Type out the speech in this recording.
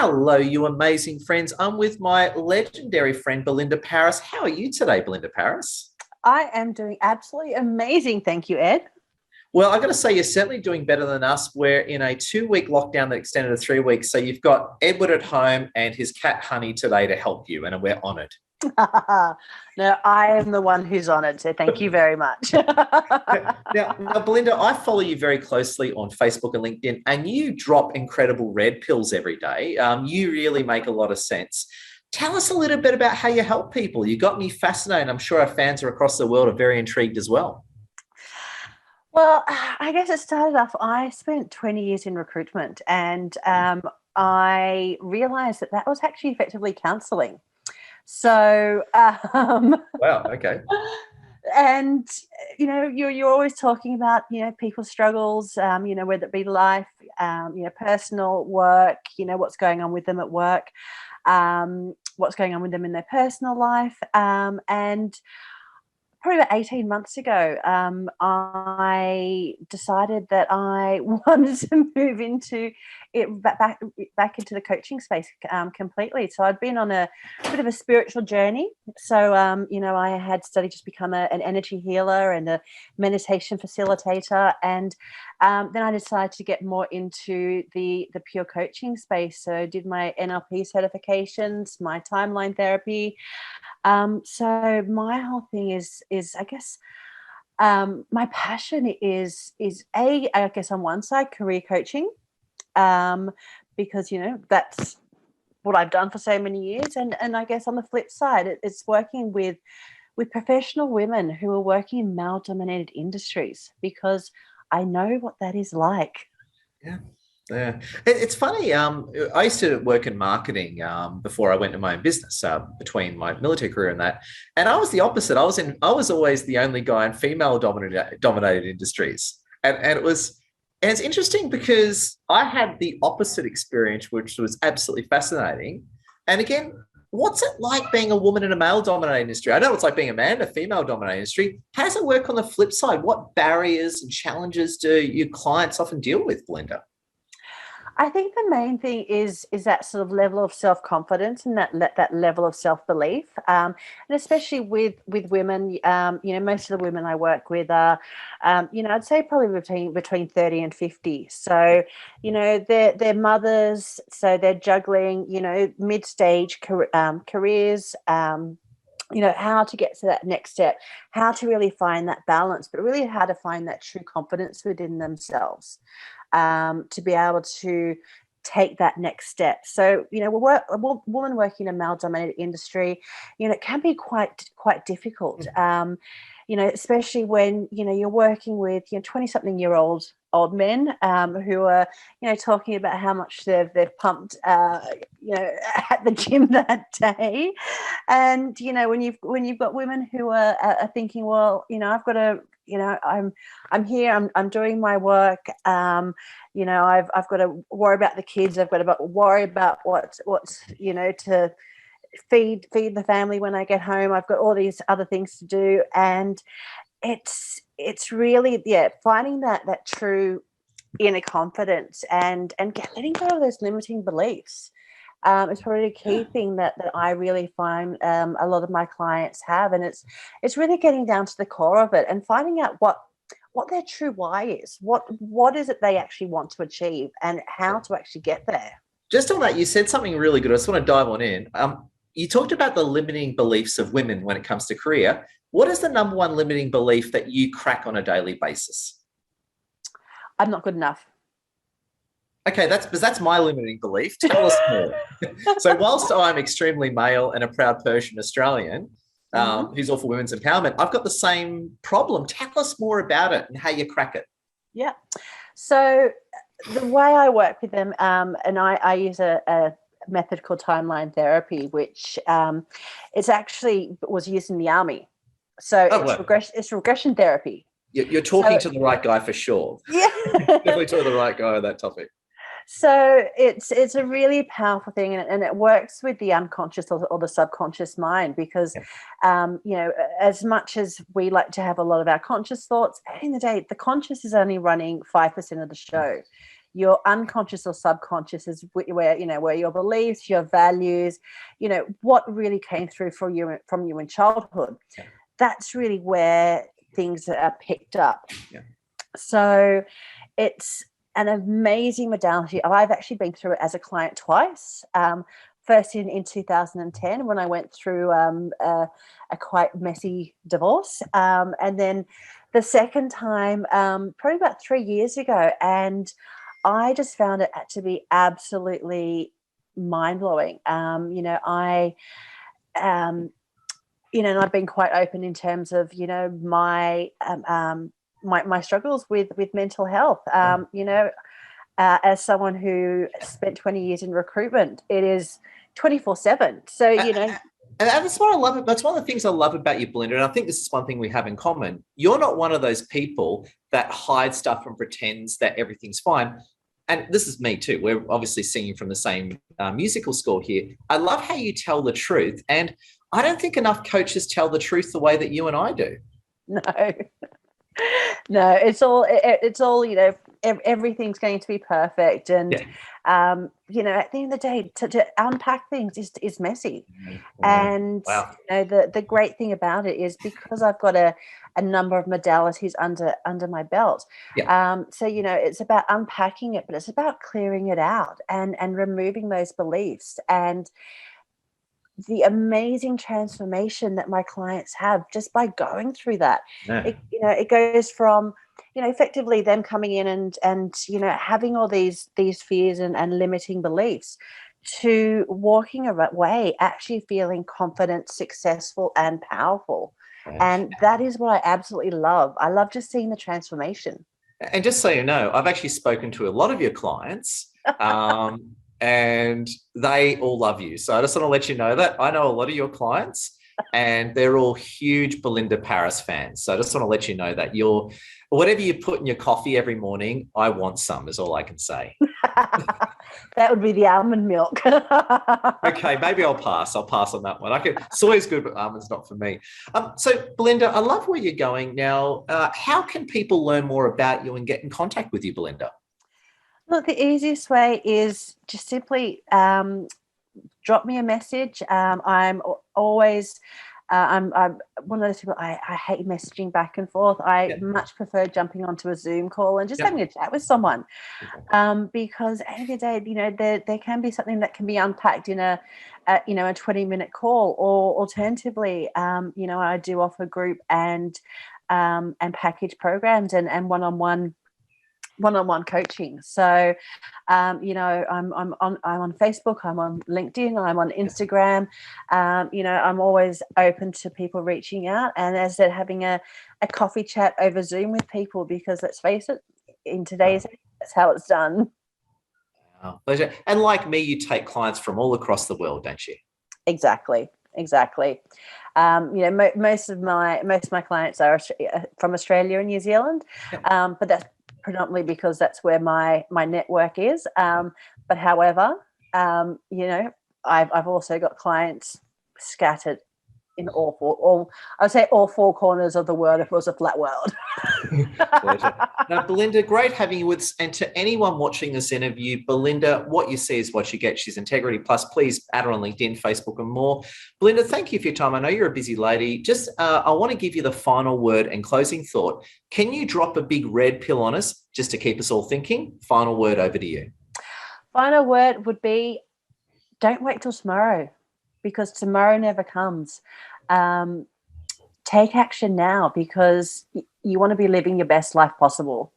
Hello, you amazing friends. I'm with my legendary friend, Belinda Paris. How are you today, Belinda Paris? I am doing absolutely amazing. Thank you, Ed. Well, I've got to say, you're certainly doing better than us. We're in a 2 week lockdown that extended to 3 weeks. So you've got Edward at home and his cat Honey today to help you, and we're honoured. No, I am the one who's honoured. So thank you very much. Now, Belinda, I follow you very closely on Facebook and LinkedIn, and you drop incredible red pills every day. You really make a lot of sense. Tell us a little bit about how you help people. You got me fascinated. I'm sure our fans are across the world are very intrigued as well. Well, I guess it started off, I spent 20 years in recruitment and I realised that that was actually effectively counselling. So, Wow. Okay. and you're always talking about people's struggles, whether it be life, personal work, what's going on with them at work, what's going on with them in their personal life, and probably about 18 months ago, I decided that I wanted to move into it back into the coaching space completely. So I'd been on a bit of a spiritual journey. So, I had studied to become an energy healer and a meditation facilitator. And then I decided to get more into the pure coaching space. So I did my NLP certifications, my timeline therapy. So my whole thing is I guess my passion is I guess on one side career coaching, because that's what I've done for so many years, and I guess on the flip side it's working with professional women who are working in male dominated industries, because I know what that is like. Yeah. Yeah, it's funny. I used to work in marketing before I went to my own business, between my military career and that. And I was the opposite. I was always the only guy in female dominated industries, and it's interesting because I had the opposite experience, which was absolutely fascinating. And again, what's it like being a woman in a male dominated industry? I know it's like being a man in a female dominated industry. How does it work on the flip side? What barriers and challenges do your clients often deal with, Belinda? I think the main thing is that sort of level of self-confidence and that level of self-belief, and especially with women. Most of the women I work with are, I'd say probably between 30 and 50. So, they're mothers, so they're juggling, mid-stage careers. How to get to that next step, how to really find that balance, but really how to find that true confidence within themselves, to be able to take that next step. So, a woman working in a male-dominated industry, it can be quite difficult. Especially when you're working with 20-something-year-old old men, who are talking about how much they've pumped at the gym that day. And when you've got women who are thinking, well, I've got to, I'm here, I'm doing my work, I've got to worry about the kids, I've got to worry about what's to feed the family when I get home, I've got all these other things to do. And it's really, finding that true inner confidence and letting go of those limiting beliefs, is probably a key thing that I really find a lot of my clients have. And it's really getting down to the core of it and finding out what their true why is, what is it they actually want to achieve and how to actually get there. Just on that, you said something really good. I just want to dive on in. You talked about the limiting beliefs of women when it comes to career. What is the number one limiting belief that you crack on a daily basis? I'm not good enough. Okay, that's my limiting belief. Tell us more. So whilst I'm extremely male and a proud Persian Australian, who's all for women's empowerment, I've got the same problem. Tell us more about it and how you crack it. Yeah. So the way I work with them, and I use a method called timeline therapy, which it's actually was used in the army. So it's regression therapy. You're talking to the right guy for sure. Yeah. Definitely to the right guy on that topic. So it's a really powerful thing, and it works with the unconscious or the subconscious mind, because, as much as we like to have a lot of our conscious thoughts, at the end of the day, the conscious is only running 5% of the show. your unconscious or subconscious is where, where your beliefs, your values, what really came through from you in childhood. Yeah. That's really where things are picked up. Yeah. So it's an amazing modality. I've actually been through it as a client twice. First in 2010 when I went through a quite messy divorce. And then the second time, probably about 3 years ago. And I just found it to be absolutely mind-blowing. And I've been quite open in terms of, my struggles with mental health. As someone who spent 20 years in recruitment, it is 24/7. So, And that's what I love. That's one of the things I love about you, Belinda. And I think this is one thing we have in common. You're not one of those people that hides stuff and pretends that everything's fine. And this is me too. We're obviously singing from the same musical score here. I love how you tell the truth. And I don't think enough coaches tell the truth the way that you and I do. No. No, it's all, everything's going to be perfect. And, at the end of the day, to unpack things is messy. And, wow. The great thing about it is because I've got a number of modalities under my belt. Yeah. So, it's about unpacking it, but it's about clearing it out and removing those beliefs and the amazing transformation that my clients have just by going through that. Yeah. It goes from, effectively them coming in and having all these fears and limiting beliefs to walking away actually feeling confident, successful and powerful. Yeah. And that is what I absolutely love. I love just seeing the transformation. And just so you know, I've actually spoken to a lot of your clients. And they all love you. So I just want to let you know that I know a lot of your clients and they're all huge Belinda Paris fans. So I just want to let you know that whatever you put in your coffee every morning, I want some is all I can say. That would be the almond milk. Okay, maybe I'll pass. I'll pass on that one. Soy's good, but almonds not for me. So Belinda, I love where you're going now. How can people learn more about you and get in contact with you, Belinda? Look, the easiest way is just simply drop me a message. I'm always, I'm one of those people, I hate messaging back and forth. I much prefer jumping onto a Zoom call and just having a chat with someone. Because at the end of the day, there can be something that can be unpacked in a 20-minute call, or alternatively, I do offer group and package programs and one-on-one coaching. So, I'm on Facebook, I'm on LinkedIn, I'm on Instagram. I'm always open to people reaching out, and as I said, having a coffee chat over Zoom with people, because let's face it, in today's age, that's how it's done. Wow. Pleasure. And like me, you take clients from all across the world, don't you? Exactly. Most of my clients are from Australia and New Zealand, but that's predominantly because that's where my network is. But however, I've also got clients scattered in all four corners of the world if it was a flat world. Pleasure. Now, Belinda, great having you with us. And to anyone watching this interview, Belinda, what you see is what you get. She's Integrity Plus. Please add her on LinkedIn, Facebook and more. Belinda, thank you for your time. I know you're a busy lady. Just I want to give you the final word and closing thought. Can you drop a big red pill on us just to keep us all thinking? Final word over to you. Final word would be, don't wait till tomorrow, because tomorrow never comes. Take action now, because you want to be living your best life possible.